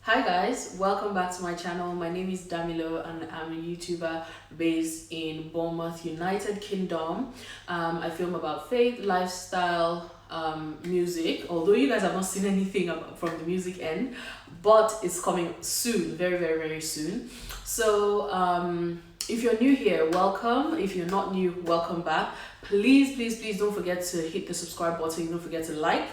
Hi guys, welcome back to my channel. My name is Damilo and I'm a YouTuber based in Bournemouth, United Kingdom. I film about faith, lifestyle, music, although you guys have not seen anything from the music end, but it's coming soon, very soon. So if you're new here, welcome. If you're not new, welcome back. Please don't forget to hit the subscribe button. Don't forget to like,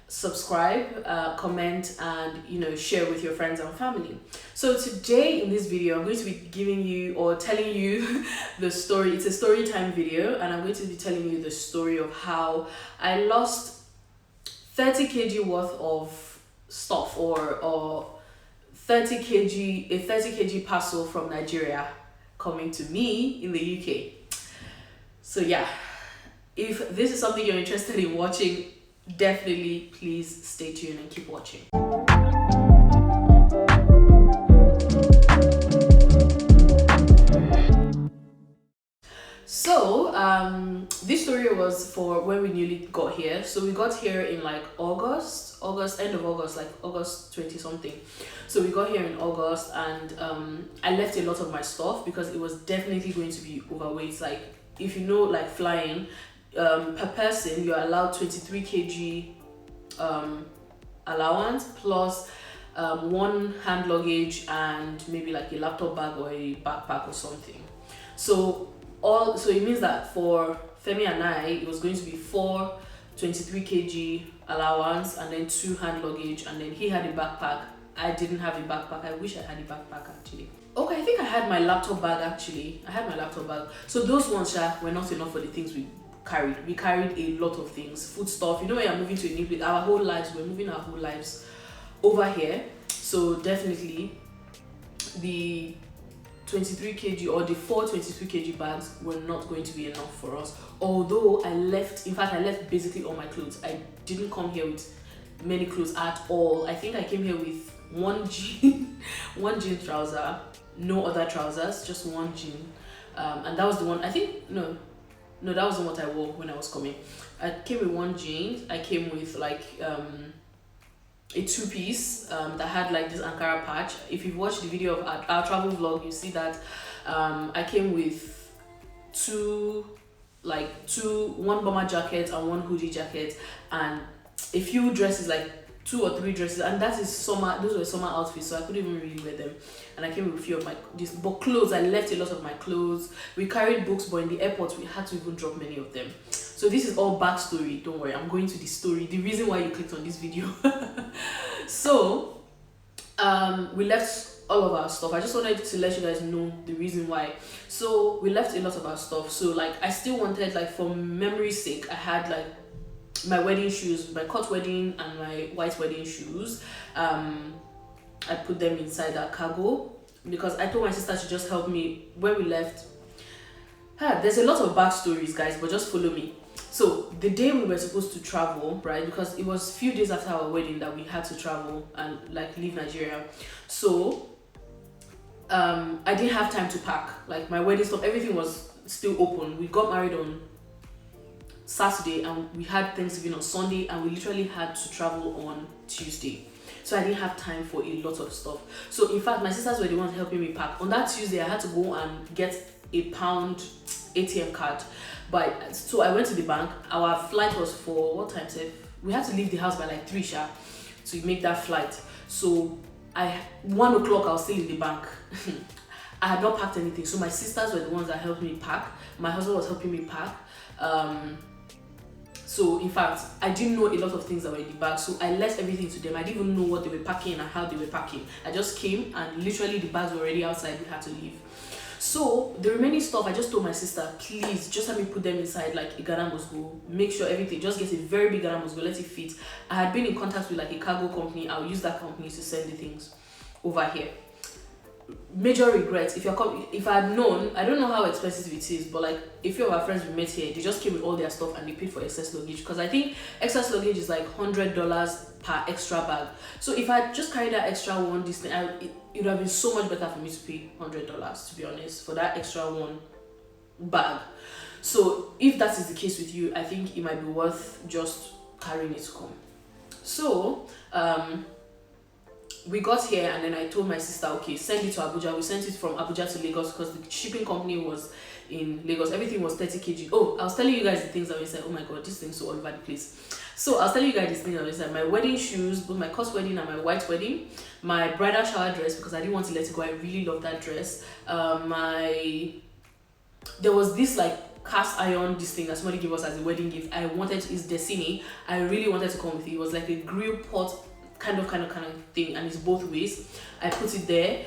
subscribe, comment, and share with your friends and family. So today in this video I'm going to be giving you or telling you the story. It's a story time video and I'm going to be telling you the story of how I lost 30 kg worth of stuff or 30 kg parcel from Nigeria coming to me in the UK. So yeah, if this is something you're interested in watching, definitely please stay tuned and keep watching. So this story was for when we newly got here. So we got here in like end of August, like August 20 something. So we got here in August and I left a lot of my stuff because it was definitely going to be overweight. Like if you know, like flying, per person you're allowed 23 kg allowance plus one hand luggage and maybe like a laptop bag or a backpack or something. So it means that for Femi and I it was going to be 4 23 kg allowance and then 2 hand luggage, and then he had a backpack. I didn't have a backpack. I wish I had a backpack actually. Okay, I think I had my laptop bag actually. I had my laptop bag. So those ones were not enough for the things we carried. We carried a lot of things, food stuff. You know, when you're moving to a new place, we're moving our whole lives over here. So definitely the 23 kg or the 4 23 kg bags were not going to be enough for us. Although I left basically all my clothes. I didn't come here with many clothes at all. I think I came here with one jean trouser, no other trousers, just one jean, and that was the one. I think no, that wasn't what I wore when I was coming. I came with one jean. I came with like a two-piece that had like this Ankara patch. If you've watched the video of our travel vlog, you see that I came with one bomber jacket and one hoodie jacket and a few dresses, like 2 or 3 dresses, and that is summer. Those were summer outfits, so I couldn't even really wear them. And I came with a few of but clothes, I left a lot of my clothes. We carried books, but in the airport we had to even drop many of them. So this is all backstory. Don't worry, I'm going to the story, the reason why you clicked on this video. So we left all of our stuff. I just wanted to let you guys know the reason why. So we left a lot of our stuff. So like I still wanted, like for memory's sake, I had like my wedding shoes, my cut wedding and my white wedding shoes. I put them inside that cargo because I told my sister to just help me when we left. There's a lot of backstories, guys, but just follow me. So the day we were supposed to travel, right, because it was a few days after our wedding that we had to travel and like leave Nigeria. So I didn't have time to pack. Like my wedding stuff, everything was still open. We got married on Saturday and we had Thanksgiving on Sunday, and we literally had to travel on Tuesday. So I didn't have time for a lot of stuff. So in fact, my sisters were the ones helping me pack. On that Tuesday, I had to go and get a pound ATM card. So I went to the bank. Our flight was for what time, Seth? We had to leave the house by like 3 to make that flight. So 1 o'clock I was still in the bank. I had not packed anything. So my sisters were the ones that helped me pack. My husband was helping me pack. So in fact, I didn't know a lot of things that were in the bag, so I left everything to them. I didn't even know what they were packing and how they were packing. I just came and literally the bags were already outside. We had to leave. So the remaining stuff, I just told my sister, please just let me put them inside like a Ghana must go. Make sure everything, just get a very big Ghana must go, let it fit. I had been in contact with like a cargo company. I'll use that company to send the things over here. Major regrets. If I had known, I don't know how expensive it is, but like a few of our friends we met here, they just came with all their stuff and they paid for excess luggage, because I think excess luggage is like $100 per extra bag. So if I just carried that extra one, it would have been so much better for me to pay $100, to be honest, for that extra one bag. So if that is the case with you, I think it might be worth just carrying it to come. So we got here, and then I told my sister, okay, send it to Abuja. We sent it from Abuja to Lagos because the shipping company was in Lagos. Everything was 30 kg. Oh, I was telling you guys the things I was saying. Oh my god, this thing's so all over the place. So I was telling you guys these things I was saying. My wedding shoes, both my cost wedding and my white wedding, my bridal shower dress, because I didn't want to let it go. I really love that dress. There was this like cast iron this thing that somebody gave us as a wedding gift. I wanted, is Destiny. I really wanted to come with it. It was like a grill pot kind of thing, and it's both ways. I put it there.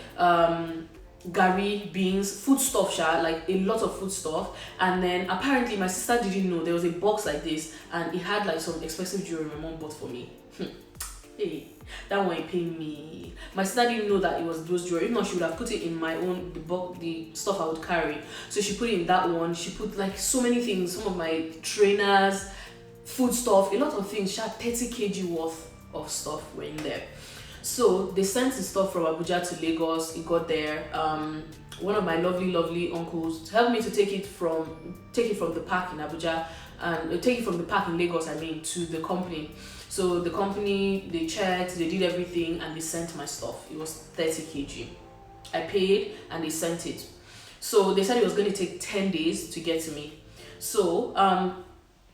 Gari, beans, food stuff, like a lot of food stuff. And then apparently my sister didn't know there was a box like this, and it had like some expensive jewelry my mom bought for me. Hey, that one it paid me. My sister didn't know that it was those jewelry. If not, she would have put it in my own, the stuff I would carry. So she put it in that one. She put like so many things, some of my trainers, food stuff, a lot of things. She had 30 kg worth of stuff were in there. So they sent the stuff from Abuja to Lagos. It got there. One of my lovely uncles helped me to take it from the park in Abuja, and take it from the park in Lagos, I mean, to the company. So the company, they checked, they did everything, and they sent my stuff. It was 30 kg. I paid and they sent it. So they said it was going to take 10 days to get to me. So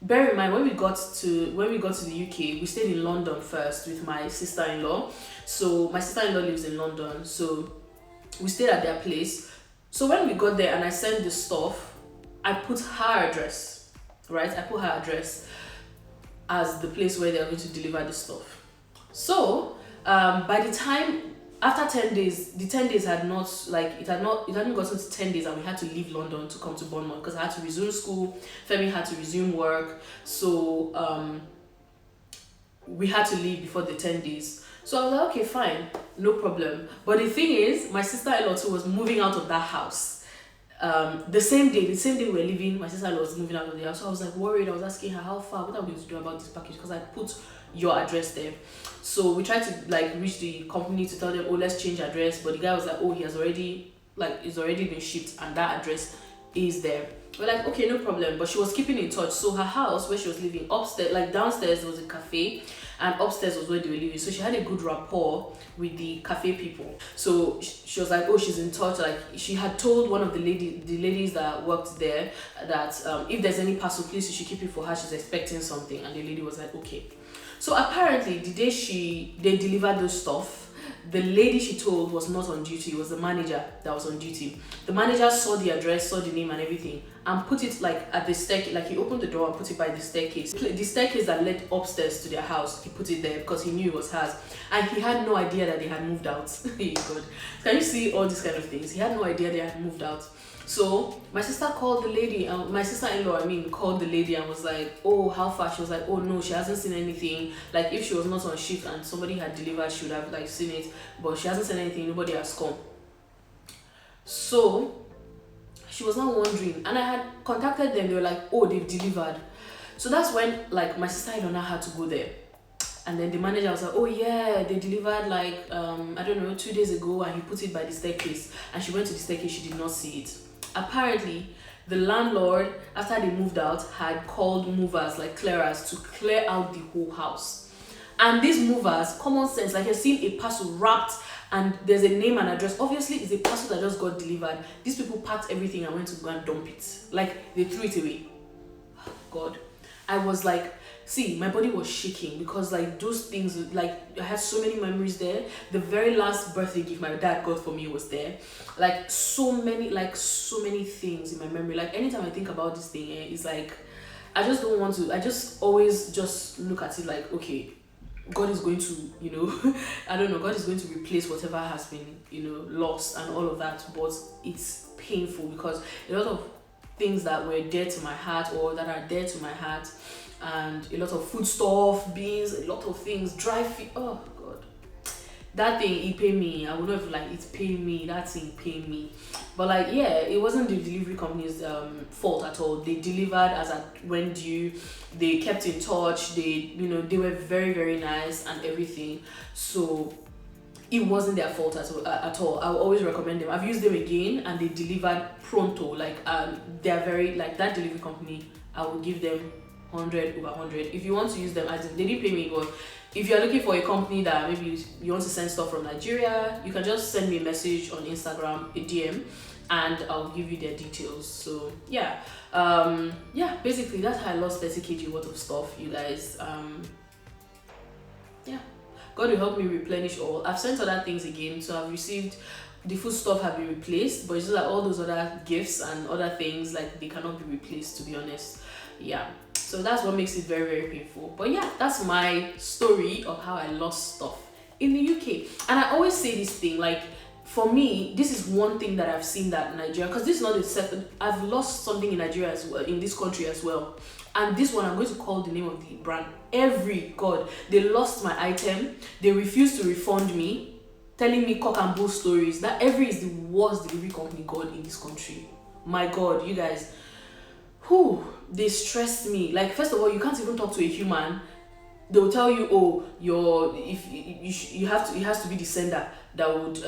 bear in mind, when we got to the UK, we stayed in London first with my sister-in-law. So my sister-in-law lives in London, so we stayed at their place. So when we got there and I sent the stuff, I put her address, right? I put her address as the place where they're going to deliver the stuff. So by the time, after 10 days, the 10 days had not, like, it hadn't gotten to 10 days, and we had to leave London to come to Bournemouth because I had to resume school, Femi had to resume work. So we had to leave before the 10 days. So I was like, okay, fine, no problem. But the thing is, my sister-in-law too was moving out of that house. The same day we were leaving, my sister-in-law was moving out of the house. So I was like worried. I was asking her, how far, what are we going to do about this package? Because I put your address there. So we tried to like reach the company to tell them, oh, let's change address. But the guy was like, oh, it's already been shipped and that address is there. We're like, okay, no problem. But she was keeping in touch. So her house where she was living, upstairs, like downstairs, there was a cafe, and upstairs was where they were living. So she had a good rapport with the cafe people. So she was like, oh, she's in touch. Like, she had told one of the ladies that worked there that if there's any parcel, please you should keep it for her. She's expecting something. And the lady was like, okay. So apparently the day they delivered those stuff, the lady she told was not on duty. It was the manager that was on duty. The manager saw the address, saw the name and everything, and put it like at the staircase. Like, he opened the door and put it by the staircase. The staircase that led upstairs to their house, he put it there because he knew it was hers. And he had no idea that they had moved out. Hey God. Can you see all these kind of things? He had no idea they had moved out. So my sister called the lady, my sister-in-law, called the lady and was like, oh, how far? She was like, oh no, she hasn't seen anything. Like, if she was not on shift and somebody had delivered, she would have like seen it, but she hasn't seen anything. Nobody has come. So she was not wondering, and I had contacted them. They were like, oh, they've delivered. So that's when like my sister-in-law had to go there. And then the manager was like, oh yeah, they delivered like I don't know, 2 days ago, and he put it by the staircase. And she went to the staircase, she did not see it. Apparently the landlord, after they moved out, had called movers, like clearers, to clear out the whole house. And these movers, common sense, like, you're seeing a parcel wrapped and there's a name and address. Obviously it's a parcel that just got delivered. These people packed everything and went to go and dump it. Like, they threw it away. God, I was like, see, my body was shaking because like those things, like, I had so many memories there. The very last birthday gift my dad got for me was there. Like, so many things in my memory. Like, anytime I think about this thing, it's like, I just don't want to, I just always just look at it like, okay, God is going to, I don't know, God is going to replace whatever has been, lost and all of that. But it's painful because a lot of things that were dear to my heart, or that are dear to my heart, and a lot of food stuff, beans, a lot of things, dry feed. Oh God, that thing, it paid me. I would not even like, it paid me. That thing paid me. But like, yeah, it wasn't the delivery company's fault at all. They delivered as at when due. They kept in touch. They, they were very, very nice and everything. So it wasn't their fault at all. I will always recommend them. I've used them again, and they delivered pronto. Like, they're very, like, that delivery company, I will give them 100 over 100. If you want to use them, as in, they didn't pay me, but if you're looking for a company that maybe you want to send stuff from Nigeria, you can just send me a message on Instagram, a DM, and I'll give you their details. So yeah, basically that's how I lost 30 kg worth of stuff, you guys. Yeah, God will help me replenish all. I've sent other things again, so I've received, the food stuff have been replaced, but it's just like all those other gifts and other things, like they cannot be replaced, to be honest. Yeah, so that's what makes it very, very painful. But yeah, that's my story of how I lost stuff in the UK. And I always say this thing, like, for me, this is one thing that I've seen that Nigeria, because this is not the second, I've lost something in Nigeria as well, in this country as well. And this one, I'm going to call the name of the brand. God, they lost my item, they refused to refund me, telling me cock and bull stories. That Every is the worst delivery company, God, in this country. My God, you guys, they stressed me. Like, first of all, you can't even talk to a human. They will tell you, oh, it has to be the sender that would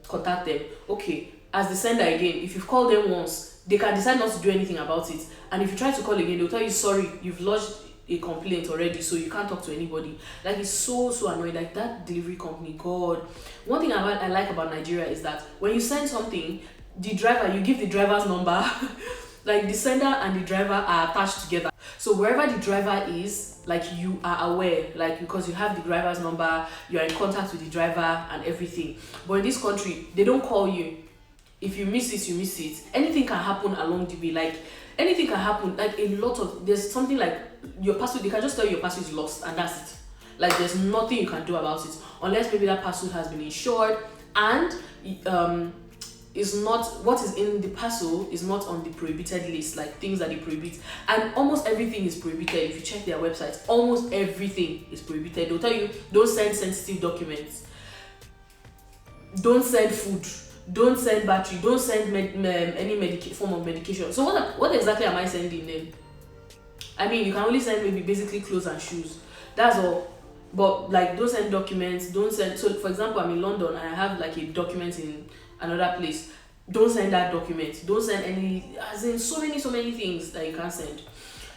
contact them. Okay, as the sender again, if you've called them once, they can decide not to do anything about it. And if you try to call again, they'll tell you, sorry, you've lodged a complaint already, so you can't talk to anybody. Like, it's so annoying. Like, that delivery company, God. One thing I like about Nigeria is that when you send something, the driver, you give the driver's number. Like, the sender and the driver are attached together, so wherever the driver is, like, you are aware, like, because you have the driver's number, you are in contact with the driver and everything. But in this country, they don't call you. If you miss it, you miss it. Anything can happen along the way. Like, anything can happen. Like, there's something like your parcel, they can just tell you your parcel is lost, and that's it. Like, there's nothing you can do about it, unless maybe that parcel has been insured, and is not, what is in the parcel is not on the prohibited list, like things that they prohibit. And almost everything is prohibited. If you check their websites, almost everything is prohibited. They'll tell you, don't send sensitive documents, don't send food, don't send battery, don't send any form of medication. So what exactly am I sending then? I mean, you can only send maybe basically clothes and shoes, that's all. But like, don't send documents, don't send. So for example, I'm in London and I have like a document in another place, don't send that document, don't send any, as in so many things that you can't send.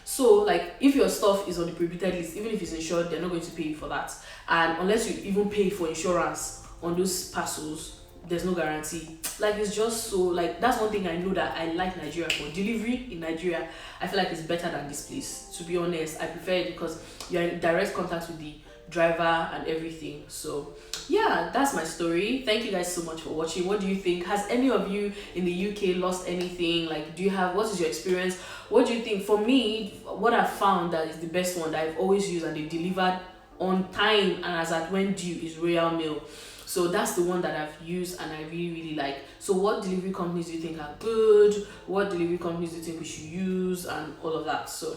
So like, if your stuff is on the prohibited list, even if it's insured, they're not going to pay you for that. And unless you even pay for insurance on those parcels, there's no guarantee. Like, it's just so, like, that's one thing I know that I like Nigeria for. Delivery in Nigeria, I feel like it's better than this place, to be honest. I prefer it because you're in direct contact with the driver and everything. So yeah, that's my story. Thank you guys so much for watching. What do you think? Has any of you in the UK lost anything? Like, what is your experience? What do you think? For me, what I've found that is the best one that I've always used and they delivered on time and as at when due is Royal Mail. So that's the one that I've used and I really like. So what delivery companies do you think are good? What delivery companies do you think we should use, and all of that? So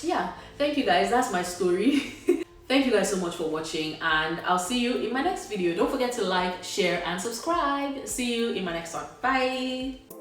yeah, thank you guys. That's my story. Thank you guys so much for watching, and I'll see you in my next video. Don't forget to like, share, and subscribe. See you in my next one. Bye.